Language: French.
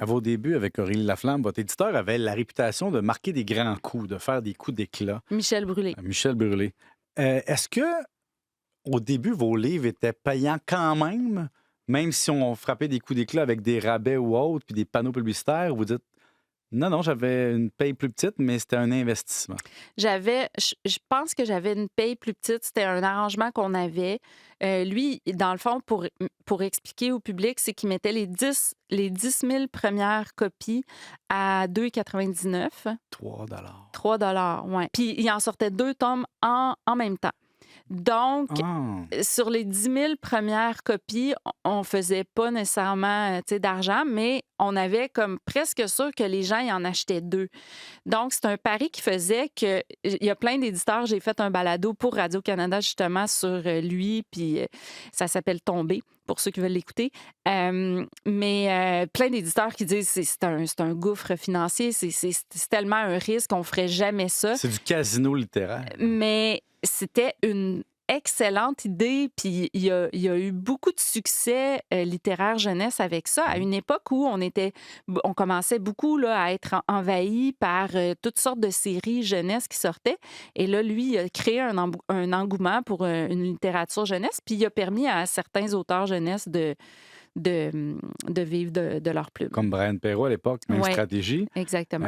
À vos débuts avec Aurélie Laflamme, votre éditeur avait la réputation de marquer des grands coups, de faire des coups d'éclat. Michel Brûlé. Michel Brûlé. Est-ce que au début, vos livres étaient payants quand même si on frappait des coups d'éclat avec des rabais ou autres, puis des panneaux publicitaires, vous dites non, non, j'avais une paye plus petite, mais c'était un investissement. Je pense que j'avais une paye plus petite. C'était un arrangement qu'on avait. Lui, dans le fond, pour expliquer au public, c'est qu'il mettait les 10 000 premières copies à 2,99. 3 $. 3 ouais. Puis il en sortait 2 tomes en même temps. Donc, Ah! sur les 10 000 premières copies, on faisait pas nécessairement d'argent, mais on avait comme presque sûr que les gens y en achetaient 2. Donc, c'est un pari qui faisait que il y a plein d'éditeurs. J'ai fait un balado pour Radio-Canada justement sur lui, puis ça s'appelle Tomber, pour ceux qui veulent l'écouter. Mais plein d'éditeurs qui disent c'est un gouffre financier, c'est tellement un risque, on ferait jamais ça. C'est du casino littéraire. Mais c'était une excellente idée, puis il y a eu beaucoup de succès littéraire jeunesse avec ça, à une époque où on commençait beaucoup là, à être envahi par toutes sortes de séries jeunesse qui sortaient. Et là, lui, il a créé un engouement pour une littérature jeunesse, puis il a permis à certains auteurs jeunesse de vivre de leur plume. Comme Brian Perrault à l'époque, même Oui, stratégie. exactement.